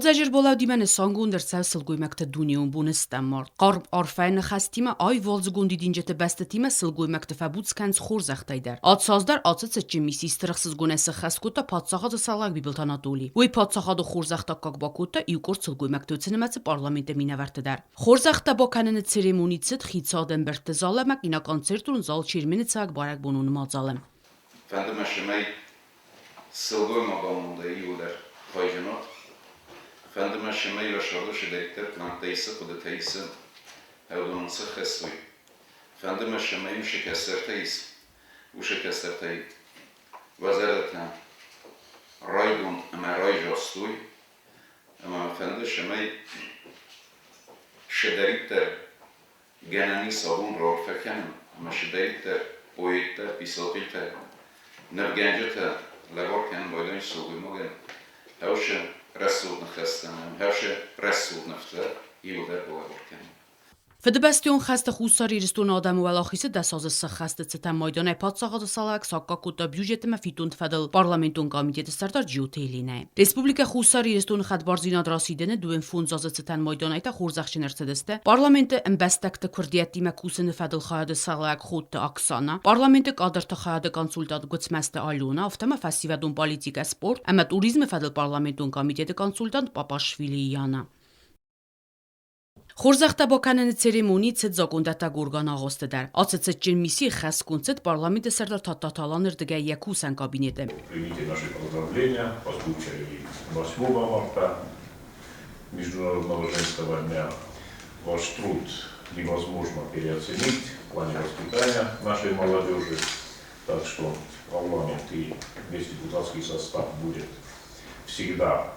Գործաջր բոլավդիմանը սանգուն դրցավ սլգույմակտը դունիում բունստամոր։ Qarb արֆայնը խաստիմը այ volzgundi դինջետը բաստտիմը սլգույմակտը ֆաբուցքանց խորզախտայդար։ Ացազդար ացծը ջիմիսի ստրխսыз գունեսը խասկուտը պատսախածը սալակ բիբլտանատուլի։ Ուի պատսախածը խորզախտակակ բակուտը իուկոր սլգույմակտը մացը պարլամենտը մինավարտդար։ Խորզախտա բոքանը ցերեմոնիցը խիցադեն բերտը զալամակ իნა կոնցերտուն զալ չիրմինը ցակ բարակ բունուն մածալեմ։ Fendemessemei szolgálmagam de jóder hajjanot. Fendemessemei lassados idejter planteisa podeteisa eudononsa chesui. Fendemessemei usikeszerteis usikeszertei. Vazeretlen rajdon eme rajzsasztúj. Ema fendemessemei sederiter geneni szavunról fekenem. Ema sederiter poéter piszolpilter. Nevgenjete levorken bajdan szolgálmagan. Hevse reszódna chesztenem. Hevse reszódna fte. Jóder levorken. Fedebestion خسته خوساری رستون آدم و الاخیسه دسازه سخسته ستم مایدانه پادساغات سالک ساکاکوتا بیوجت مفیتون فدل پارلمنتون کامیته سردار جیوتیلینه. رسپوبلیکا خوساری رستون خد بارزیناد راسیدنه دوین فونزازه ستن مایدانه تا خورزخش نرسدسته. پارلمنت امبستکت کردیتی مکوسن فدل خواهد سالک خود اکسانا. پارلمنت قادر تا خواهد کنسولتات گوتمست آلونا افتما فسیودون پالیتیک سپورت اما توریسم فدل پارلمنتون کامیته کنسولتات پاپاشویلیانا. Խորզախտա բոքանենը ցերեմոնի ցետ զակոնդատա գորգան աղոստը դար։ Ացեցետ ջերմիսի խասկունցետ պարլամենտը սերդար թատատալանր դգայ якусан кабинете. Примите наши поздравления по случаю 8 марта, Международного женского дня. Ваш труд невозможно переоценить в плане воспитания нашей молодежи. Так что парламент и весь депутатский состав будет всегда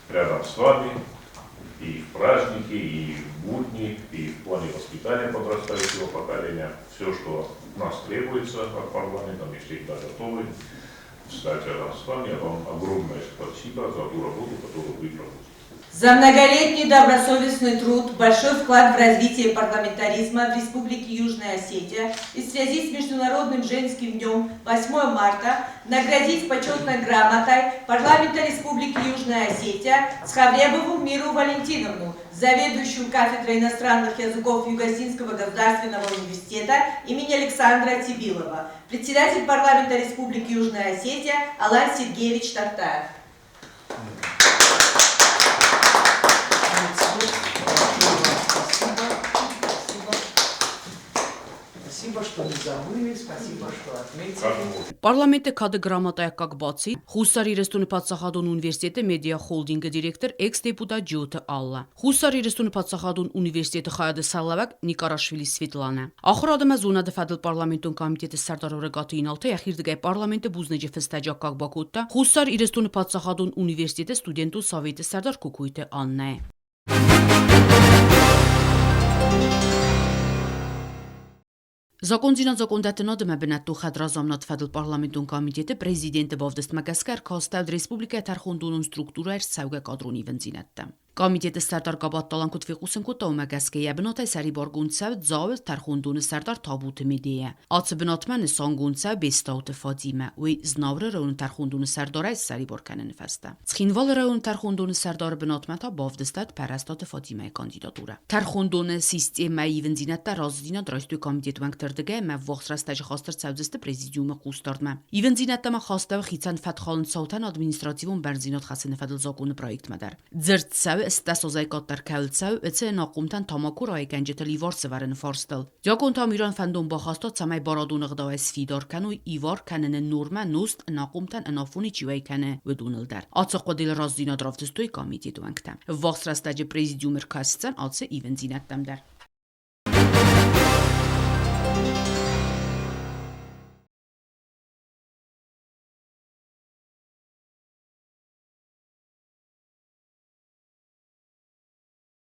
рядом с вами. И в праздники, и в будни, и в плане воспитания подрастающего поколения. Все, что нас требуется от парламента, мы всегда готовы встать рядом с вами. Вам огромное спасибо за ту работу, которую вы проводите. За многолетний добросовестный труд, большой вклад в развитие парламентаризма в Республике Южная Осетия и в связи с Международным женским днем 8 марта наградить почетной грамотой парламента Республики Южная Осетия Схавлебову Миру Валентиновну, заведующую кафедрой иностранных языков Югосинского государственного университета имени Александра Тибилова, председатель парламента Республики Южная Осетия Алан Сергеевич Тартаев. Спасибо, что не забыли, спасибо, что отметили. Պարլամենտը քադը գրամատայակակ բացի, Խուսարի Ռեստունի Պատսախադուն Ունիվերսիտետը մեդիա խոլդինգը դիրեկտոր էքս-դեպուտատ Ջյոթը Ալլա։ Խուսարի Ռեստունի Պատսախադուն Ունիվերսիտետը խայադը Սալավակ Նիկարաշվիլի Սվետլանա։ Ախրադը զոնադը ֆադլ պարլամենտուն կոմիտետը սարտարորը գատինալթը յախիր դգայ պարլամենտը բուզնեջը ֆստաջակակ բակուտտա։ Խուսար Իրեստունի Պատսախադուն Ունիվերսիտետը ստուդենտու սավետը սարտար կուկույտը աննա է։ Законзина законодателно мебенатту хадразамнат фадл парламентун комитети президенти бовдест магаскар костав республика тархундунун структура сауга кадруни вензинатта. Կոմիտետը սարտար կաբատտալան կուտվիխուսն կուտով մագասկե յաբնոթայ սարի բորգունցավ ձավել տարխունդունը սարտար թաբուտը մեդիա ացը բնոտմանը սանգունցավ բեստաուտը ֆադիմա ու զնավրը ռոն տարխունդունը սարդորայ սարի բորքանը նվաստա ցխինվալ ռոն տարխունդունը սարդարը բնոտմատա բովդստատ պարաստատը ֆադիմայի կանդիդատուրա տարխունդունը սիստեմայի վենզինատա ռազդինա դրաստու կոմիտետ վանկտերդգե մա վոխրաստաժ խաստր ցավդստը պրեզիդիումը խուստարդմա իվենզինատամա խաստավ խիցան ֆատխալն սաուտան ադմինիստրատիվուն բերզինոտ խասենը ֆադլ զակունը պրոյեկտ մադար ձրցավ Ստասոզայկոտար քալցավ էցե նոկումտան թամակուր այգանջետը լիվորսը վարն ֆորստել Ջոկոնտամ իրան ֆանդոն բախաստո ցամայ բարադուն գդավես ֆիդորքան ու իվոր կանեն նուրմա նուստ նոկումտան անոֆունի ճիվայքանը վդունելդար ացոկոդիլ ռազդինա դրավտստոյ կոմիտետ վանկտա վոխսրաստաջը պրեզիդիումր քասցան ացե իվենզինատամդար